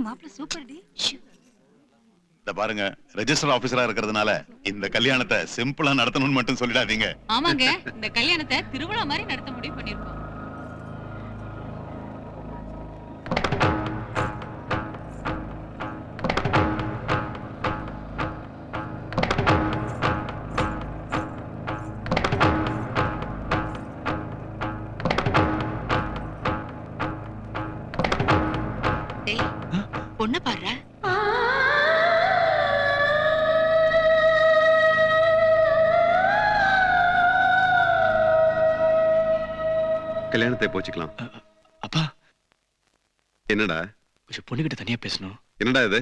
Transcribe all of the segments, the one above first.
மாப்பிள்ள super D. இத பாருங்க, ரெஜிஸ்டர் ஆபீசரா இருக்கிறதுனால இந்த கல்யாணத்தை சிம்பிளா நடத்தணும்னு மட்டும் சொல்லிடாதீங்க. ஆமாங்க, இந்த கல்யாணத்தை திருவிழா மாதிரி நடத்த முடிவு பண்ணிருக்கோம். பொண்ணு பாரு. கல்யாணத்தை போச்சுக்கலாம். அப்பா, என்னடா கொஞ்சம் பொண்ணுகிட்ட தனியா பேசணும். என்னடா இது?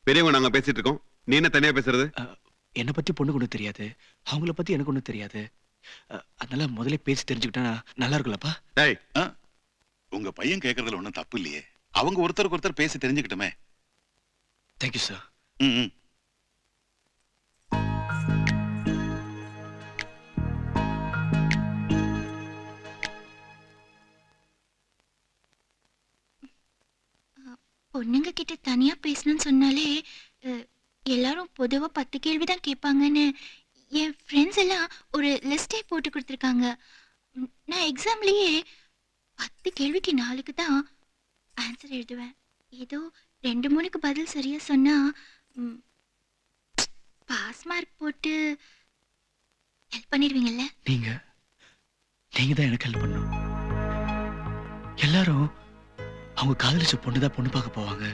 பெரியவங்க நாங்க பேசிட்டு இருக்கோம், நீ என்ன தனியா பேசுறது? என்னை பத்தி பொண்ணுக்கு ஒண்ணும் தெரியாது, அவங்கள பத்தி எனக்கு ஒண்ணும் தெரியாது. அதனால முதல்ல பேசி தெரிஞ்சுக்கிட்டா நல்லா இருக்குல்லப்பா. டேய், உங்க பையன் கேக்குறதுல ஒண்ணும் தப்பு இல்லையே. அவங்க ஒருத்தருக்கு ஒருத்தர் பேசி தெரிஞ்சுக்கிட்டுமே. Thank you sir. பொண்ணுங்க கிட்ட தனியா பேசணும்னு சொன்னாலே எல்லாரும் பொதுவா 10 கேள்விதான் கேட்பாங்கன்னு என் ஃப்ரெண்ட்ஸ் எல்லாம் ஒரு லிஸ்டே போட்டு கொடுத்துருக்காங்க. நான் எக்ஸாம்லயே 10 கேள்விக்கு 4க்கு தான் ஆன்சர் எழுதுவேன். ஏதோ 2-3க்கு பதில் சரியா சொன்னா பாஸ் மார்க் போட்டு ஹெல்ப் பண்ணிடுவீங்கல்ல? நீங்க தான் எனக்கு ஹெல்ப் பண்ணணும். எல்லாரும் அவங்க காதலிச்ச பொண்ணுதான் பொண்ணு பார்க்க போவாங்க.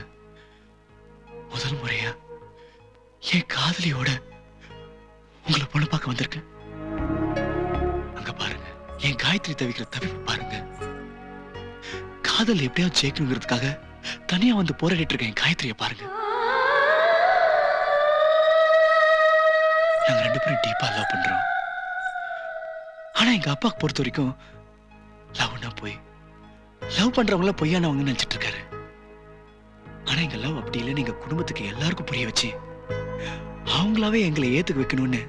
முதல் முறையா என் காதலியோட உங்களை பொண்ணு பார்க்க வந்திருக்கேன். அங்க பாருங்க, என் காயத்ரி தவிக்கிற தவிப்பு பாருங்க. காதல் எப்படியாவது ஜெயிக்கணுங்கிறதுக்காக தனியா வந்து போராடிட்டு இருக்கேன் என் காயத்ரியை பாருங்க. நாங்க 2 பேரும் டீப்பா லவ் பண்றோம். ஆனா எங்க அப்பாக்கு பொறுத்த வரைக்கும் லவ்னா போய் லவ் பண்றவங்கள பொய்யானவங்க நினைச்சிட்டு இருக்காரு. ஆனா எங்க லவ் அப்படி இல்லை. எங்க குடும்பத்துக்கு எல்லாருக்கும் புரிய வச்சு அவங்களாவே எங்களை ஏத்துக்க வைக்கணும்னு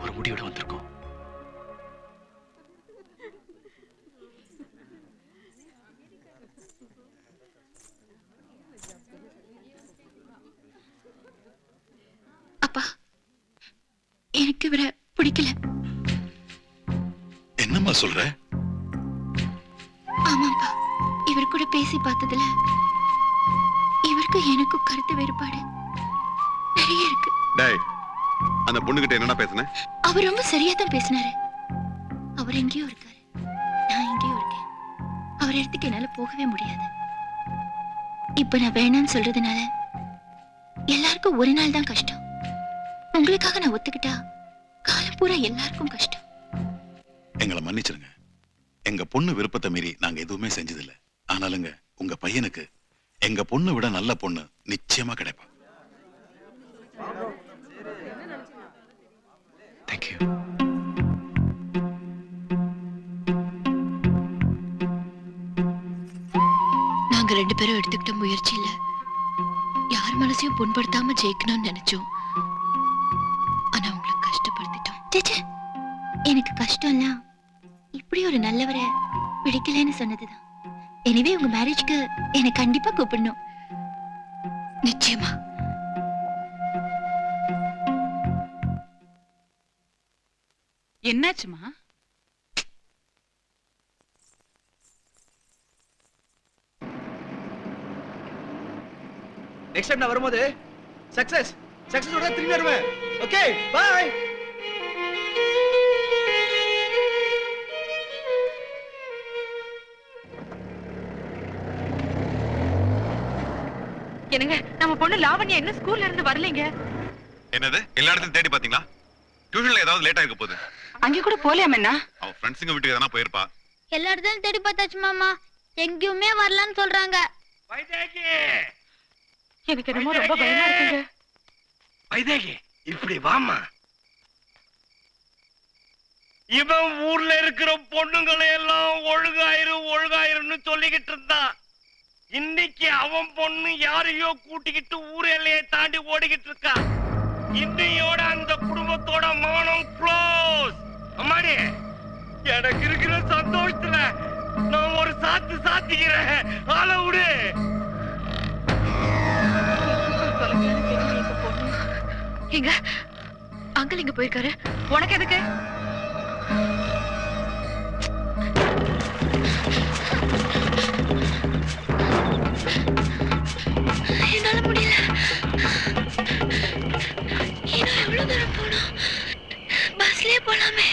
ஒரு முடிவோட வந்திருக்கோம். அப்பா, எனக்கு இவரை பிடிக்கல. என்னம்மா சொல்ற? ஆமாப்பா, இவர் கூட பேசி பார்த்ததுல இவருக்கு எனக்கும் கருத்து வேறுபாடு நிறைய இருக்கு. டேய், அந்த பொண்ணுகிட்ட என்னடா பேசுன? அவர் ரொம்ப சரியா தான் பேசினாரு. அவர் எங்கேயோ இருக்காரு, நான் எங்கேயோ இருக்கேன். அவர் இடத்துக்கு என்னால போகவே முடியாது. இப்ப நான் வேணான்னு சொல்றதுனால எல்லாருக்கும் ஒரு நாள் தான் கஷ்டம். உங்களுக்காக நான் ஒத்துக்கிட்டா காலம் பூரா எல்லாருக்கும் கஷ்டம். எங்களை மன்னிச்சிருங்க. எங்க பொண்ணு விருப்பத்தை மீறி நாங்க எதுவுமே செஞ்சதில்லை. ஆனாலுங்க உங்க பையனுக்கு எங்க பொண்ணு விட நல்ல பொண்ணு நிச்சயமா கிடைப்பா. தேங்க்யூ. நாங்க 2 பேரும் எடுத்துக்கிட்ட முயற்சியில யார் மனசையும் புண்படுத்தாம ஜெயிக்கணும்னு நினைச்சோம். ஆனா உங்களை கஷ்டப்படுத்திட்டோம். எனக்கு கஷ்டம் எல்லாம் இப்படி ஒரு நல்லவரை பிடிக்கலன்னு சொன்னதுதான். எனவே உங்க மேரேஜ்க்கு என்னை கண்டிப்பா கூப்பிடணும். நிச்சயமா. என்னாச்சுமா? நெக்ஸ்ட் டைம் நான் வரும்போது சக்சஸோட திரும்பி வருவேன். Okay, bye. என்னங்க, நம்ம பொண்ணு லாவண்யா இன்னும் ஸ்கூல்ல இருந்து வரலங்க. என்னது? எல்லா இடத்தையும் தேடி பாத்தீங்களா? டியூஷன்ல ஏதாவது லேட் ஆக போகுது. அங்க கூட போலையாமண்ணா? அவ ஃப்ரெண்ட்ஸுங்க வீட்டுக்கு எதனா போயிருப்பா. எல்லா இடத்தையும் தேடி பார்த்தாச்சு மாமா, எங்கேயுமே வரலன்னு சொல்றாங்க. வைதேகி, எனக்கு என்னமோ ரொம்ப பயமா இருக்குங்க. வைதேகி, இப்படி வாமா. இவன் ஊர்ல இருக்கிற பொண்ணுங்களை எல்லாம் ஒழுகாயிருன்னு சொல்லிக்கிட்டு இருந்தான். இன்னைக்கு அவன் பொண்ணு யாரையோ கூட்டிக்கிட்டு ஊர் எல்லையை தாண்டி ஓடிக்கிட்டு இருக்கா. இன்னையோட அந்த குடும்பத்தோட மானம் க்ளோஸ். அம்மாடி, எனக்கு இருக்கிற சந்தோஷத்துல நான் ஒரு சாத்திக்கிறேன். ஆள விடு. எங்க அங்கிள் இங்க போயிருக்காரு. உனக்கு எதுக்கு? என்னால முடியல. இன்னும் எவ்வளவு தூரம் போனோம்? பஸ்லயே போலாமே.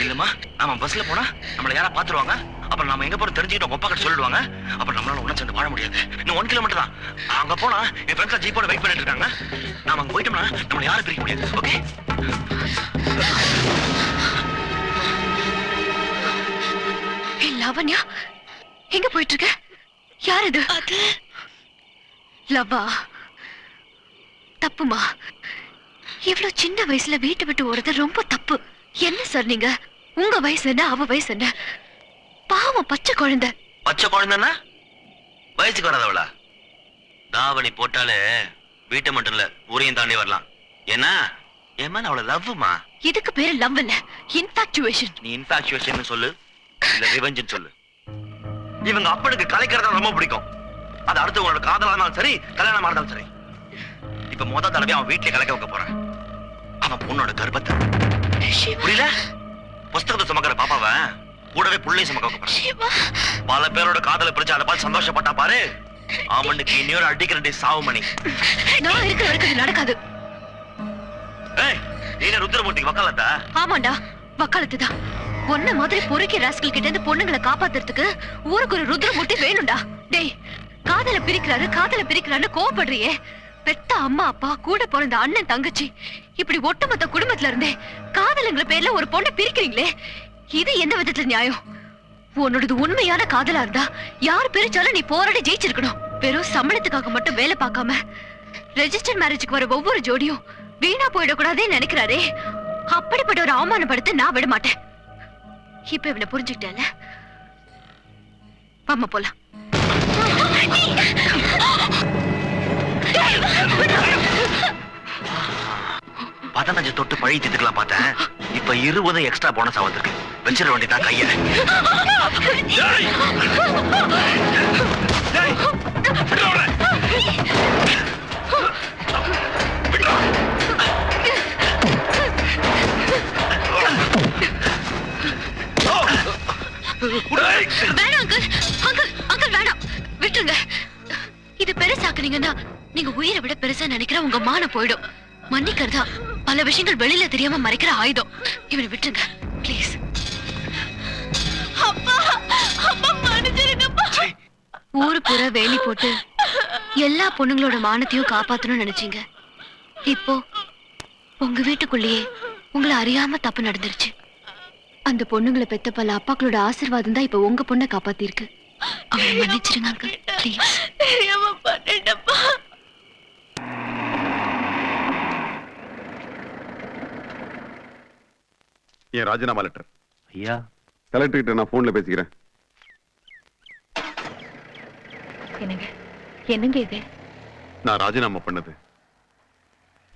இல்லம்மா, நாம பஸ்ல போனா நம்மள யாரா பாத்துருவாங்க. அப்புறம் நாம எங்க போறோம் தெரிஞ்சுக்கிட்டு அப்பா கிட்ட சொல்லிடுவாங்க. அப்புறம் நம்மளால ஒண்ணு சேர்ந்து வாழ முடியாது. இன்னும் 1 கிலோமீட்டர் தான். அங்க போனா என் ஃப்ரெண்ட்ஸ் ஜீப்போட வெயிட் பண்ணிட்டு இருக்காங்க. நாம அங்க போயிட்டோம்னா நம்மள யாரும் பிரிக்க முடியாது. ஓகே? லாவண்யா எங்க போயிட்டு இருக்க? யார் இது? அது லவ்வா? தப்புமா. இவ்வளவு சின்ன வயசுல வீட்டை விட்டு ஓடுறது ரொம்ப தப்பு. என்ன சார் நீங்க? உங்க வயசு என்ன, அவ வயசு என்ன? பாவம் பச்சை குழந்தை. பச்சை குழந்தைன்னா வயசுக்கு வராதவளா? தாவணி போட்டாலே வீட்டை மட்டும் இல்ல ஊரையும் தாண்டி வரலாம். ஏன்னா என் மேல அவளை லவ்மா. இதுக்கு பேரு லவ் இல்ல, இன்ஃபாக்சுவேஷன். நீ இன்ஃபாக்சுவேஷன் சொல்லு, இல்ல ரிவெஞ்ச் சொல்லு. இவங்க அப்பனுக்கு கலைக்கிறதா ரொம்ப பிடிக்கும். அது அடுத்து உங்களோட காதலா இருந்தாலும் சரி, கல்யாணமா இருந்தாலும் சரி. இப்ப மொத தடவை அவன் வீட்டுல கலக்க வைக்க போறான். அவன் பொண்ணோட கர்ப்பத்தை. புரியல? புஸ்தகத்தை சுமக்கிற பாப்பாவ கூடவே புள்ளையும் சுமக்க வைக்க போறான். பல பேரோட காதலை பிடிச்சு அதை பார்த்து சந்தோஷப்பட்டா பாரு. அவனுக்கு இன்னொரு அடிக்கிறடி சாவு மணி. நான் இருக்கிற வரைக்கும் இது நடக்காது. ஏய், நீ ருத்ரமூர்த்திக்கு வக்காலத்தா? ஆமாண்டா, வக்காலத்துதான். ஒன்ன மாதிரி பொறுக்கி ராஸ்கல் கிட்ட இருந்து பொண்ணுங்களை காப்பாத்துறதுக்கு ஊருக்கு ஒரு ருத்ரமூர்த்தி வேணும்டா. டேய், காதல பிரிக்கிறாரு கோவப்படுறியே. பெத்த அம்மா அப்பா, கூட பிறந்த அண்ணன் தங்கச்சி, இப்படி ஒட்டுமொத்த குடும்பத்துல இருந்தே காதலுங்கிற பேர்ல ஒரு பொண்ணை பிரிக்கிறீங்களே, இது எந்த விதத்துல நியாயம்? உன்னோடது உண்மையான காதலா இருந்தா யார் பிரிச்சாலும் நீ போராடி ஜெயிச்சிருக்கணும். வெறும் சம்பளத்துக்காக மட்டும் வேலை பார்க்காம ரெஜிஸ்டர் மேரேஜுக்கு வர ஒவ்வொரு ஜோடியும் வீணா போயிடக்கூடாதுன்னு நினைக்கிறாரே, அப்படிப்பட்ட ஒரு அவமானப்படுத்த நான் விட மாட்டேன். இப்ப இவனை புரிஞ்சுக்கிட்டேன்ல, அம்மா போலாம். 15 தொட்டு பழி தீர்த்துக்கலாம் பார்த்தேன். இப்ப 20 எக்ஸ்ட்ரா போனஸ் ஆவதுக்கு வச்சிட வேண்டியதான் கைய. வேணாம் அங்கிள், அங்கிள் வேணாம், விட்டுருங்க. இது பெருசாக்குனீங்கன்னா நீங்க உயிரை விட பெருசா நினைக்கிற உங்க மானம் போயிடும். மன்னிக்கிறதா பல விஷயங்கள் வெளியில தெரியாம மறைக்கிற ஆயுதம். இவனை விட்டுருங்க ப்ளீஸ். ஊரு பூரா வேலி போட்டு எல்லா பொண்ணுங்களோட மானத்தையும் காப்பாத்தணும்னு நினைச்சீங்க. இப்போ உங்க வீட்டுக்குள்ளேயே உங்களை அறியாம தப்பு நடந்துருச்சு. அந்த பொண்ணுங்களை பெத்த பல அப்பாக்களோட ஆசீர்வாதம் தான் இப்ப உங்க பொண்ணை காப்பாத்திருக்கு. அவனை மன்னிச்சிருங்க அங்கிள் ப்ளீஸ். என் ராஜினாமா லெட்டர். ஐயா, கலெக்டர் கிட்ட நான் போன்ல பேசிக்கிறேன். என்னங்க இது? நான் ராஜினாமா பண்ணது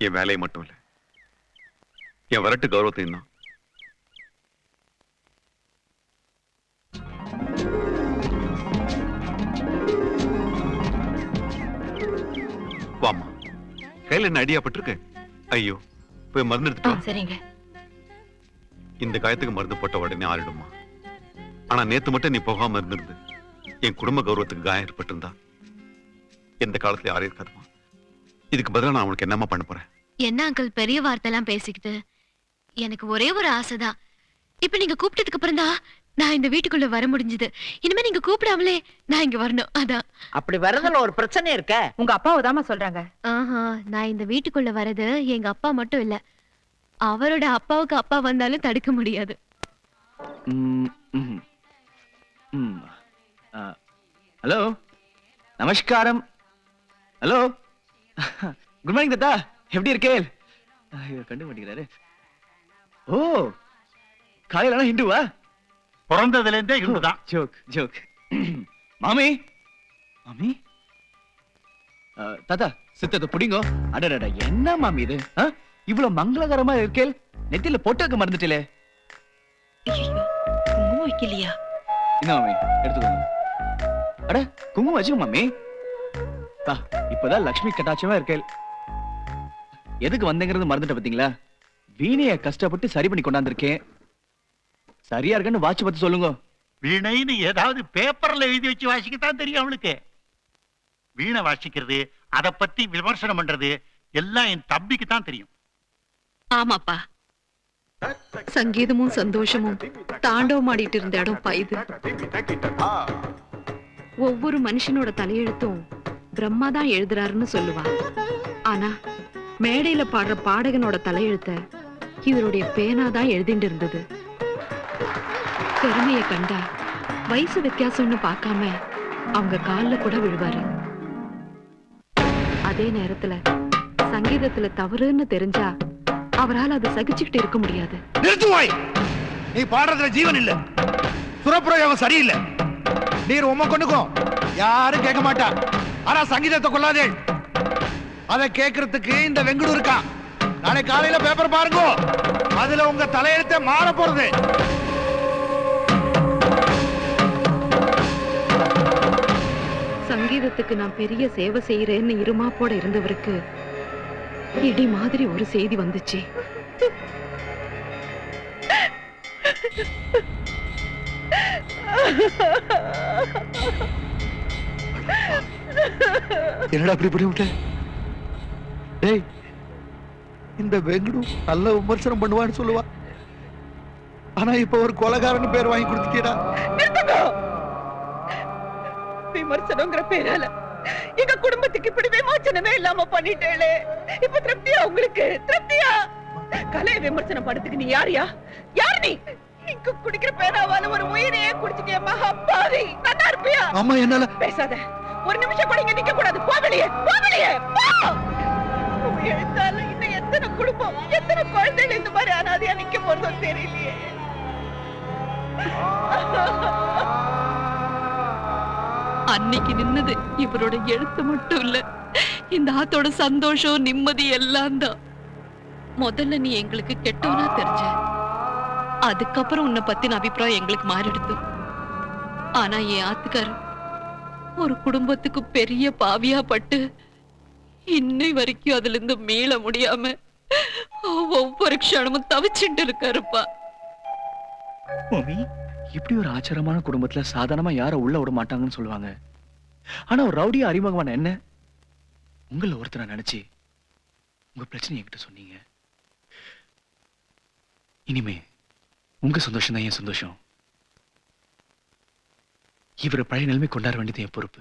என் வேலையை மட்டும் இல்ல, என் வரட்டு கௌரவத்தையும் தான். வாமா, கையில என்ன அடியாப்பட்டிருக்கு? ஐயோ, போய் மருந்து எடுத்துட்டு வா. சரிங்க. இந்த காயத்துக்கு மருந்து போட்ட உடனே ஆறிடுமா. ஆனா நேத்து மட்டும் நீ போகாம இருந்திருந்து என் குடும்ப கௌரவத்துக்கு காயம் ஏற்பட்டிருந்தா எந்த காலத்துல யாரும் இருக்காதுமா. இதுக்கு பதிலா நான் உனக்கு என்னமா பண்ண போறேன்? என்ன அங்கிள் பெரிய வார்த்தை எல்லாம் பேசிக்கிட்டு? எனக்கு ஒரே ஒரு ஆசைதான். இப்ப நீங்க கூப்பிட்டதுக்கு அப்புறம் தான் நான் இந்த வீட்டுக்குள்ள வர முடிஞ்சது. இனிமே நீங்க கூப்பிடாமலே நான் இங்க வரணும். அதான். அப்படி வரதுல ஒரு பிரச்சனை இருக்க. உங்க அப்பாவை தாமா சொல்றாங்க. ஆஹா, நான் இந்த வீட்டுக்குள்ள வரது எங்க அப்பா மட்டும் இல்ல, அவரோட அப்பாவுக்கு அப்பா வந்தாலும் தடுக்க முடியாது. ஹலோ, நமஸ்காரம். ஹலோ, குட் மார்னிங் தாத்தா, எப்படி இருக்கே? கண்டு மாட்டேங்கிறாரு. ஓ, காலையில ஹிந்துவா? பிறந்ததுல இருந்தே ஹிந்துதான். Joke joke. மாமி, மாமி, தாத்தா சித்தத்தை புடிங்கோ. அடடா, என்ன மாமி இது? இவ்வளவு மங்களகரமா இருக்கேல், நெத்தில பொட்டுக்க மறந்துட்டே. குங்குமம் வைக்கலையா? என்ன மாமி, எடுத்துக்கோங்க. அட, குங்குமம் வச்சுக்க மாமி. இப்பதான் லக்ஷ்மி கட்டாட்சமா இருக்கேல். எதுக்கு வந்தேங்கிறது மறந்துட்ட பாத்தீங்களா? வீணைய கஷ்டப்பட்டு சரி பண்ணி கொண்டாந்துருக்கேன். சரியா இருக்குன்னு வாட்ச் பார்த்து சொல்லுங்க. வீணைன்னு ஏதாவது பேப்பர்ல எழுதி வச்சு வாசிக்கத்தான் தெரியும் அவளுக்கு. வீணை வாசிக்கிறது, அதை பத்தி விமர்சனம் பண்றது எல்லாம் என் தம்பிக்கு தான் தெரியும். ஆமாப்பா, சங்கீதமும் சந்தோஷமும் தாண்டவம் ஆடிட்டு இருந்த இடம் இது. ஒவ்வொரு மனுஷனோட தலையெழுத்தும் பிரம்மா தான் எழுதுறாருன்னு சொல்லுவா. ஆனா மேடையில பாடுற பாடகனோட தலையெழுத்த இவருடைய பேனா தான் எழுதிட்டு இருந்தது. பெருமையை கண்டா வயசு வித்தியாசம்னு பார்க்காம அவங்க கால்ல கூட விழுவாரு. அதே நேரத்துல சங்கீதத்துல தவறுன்னு தெரிஞ்சா அவரால் அதை சகிச்சுக்கிட்டு இருக்க முடியாது. நிறுத்துவாய், நீ பாடுறதுல ஜீவன் இல்ல, சுரப்பிரயோகம் சரியில்லை. நீர் உம்ம கொண்டுக்கும் யாரும் கேட்க மாட்டா. ஆனா சங்கீதத்தை கொள்ளாதே. அதை கேட்கறதுக்கு இந்த வெங்குடு இருக்கா. நாளை காலையில பேப்பர் பாருங்க, அதுல உங்க தலையெழுத்த மாற போறது. சங்கீதத்துக்கு நான் பெரிய சேவை செய்யறேன்னு இருமாப்போட இருந்தவருக்கு இடி மாதிரி ஒரு செய்தி வந்துச்சு. என்னடா அப்படி பண்ணி விட்ட? டேய், இந்த வெங்குடு நல்ல விமர்சனம் பண்ணுவான்னு சொல்லுவா. ஆனா இப்ப ஒரு கொலைகாரன் பேர் வாங்கி கொடுத்துட்டீடா. விமர்சனங்கிற பேரால எங்க குடும்பத்துக்கு இப்படி விமோச்சனமே இல்லாம பண்ணிட்டேளே. இப்ப திருப்தியா உங்களுக்கு? திருப்தியா? கலை விமர்சனம் படத்துக்கு நீ யாரியா? யார் நீ? இங்க குடிக்கிற பேராவால ஒரு உயிரையே குடிச்சிட்டியா மகாபாவி. நல்லா இருப்பியா? ஆமா, என்னால பேசாத. ஒரு நிமிஷம் கூட இங்க நிக்க கூடாது. போ வெளியே, போ வெளியே, போ. எழுத்தால இன்னும் எத்தனை குடும்பம், எத்தனை குழந்தைகள் இந்த மாதிரி அனாதையா நிக்க போறதோ தெரியலையே. அன்னைக்கு நின்னது இவரோட எழுத்து மட்டும் இல்ல, இந்த ஆத்தோட சந்தோஷம் நிம்மதி எல்லாம் தான். முதல்ல நீ எங்களுக்கு கெட்டவனா தெரிஞ்ச, அதுக்கப்புறம் உன்னை பத்தின அபிப்பிராயம் எங்களுக்கு மாறிடுது. ஆனா என் ஆத்துக்காரு ஒரு குடும்பத்துக்கு பெரிய பாவியா பட்டு இன்னை வரைக்கும் அதுல இருந்து மீள முடியாம ஒவ்வொரு க்ஷணமும் தவிச்சுட்டு இருக்காருப்பா. மம்மி, இப்படி ஒரு ஆச்சரியமான குடும்பத்துல சாதாரணமா யார உள்ள விட மாட்டாங்கன்னு சொல்லுவாங்க. ஆனா ஒரு ரவுடியா அறிமுகமான என்ன உங்கள ஒருத்தரை நினைச்சு உங்க பிரச்சனை என்கிட்ட சொன்னீங்க. இனிமே உங்க சந்தோஷம் தான் என் சந்தோஷம். இவரை பழைய நிலைமை கொண்டாட வேண்டியது என் பொறுப்பு.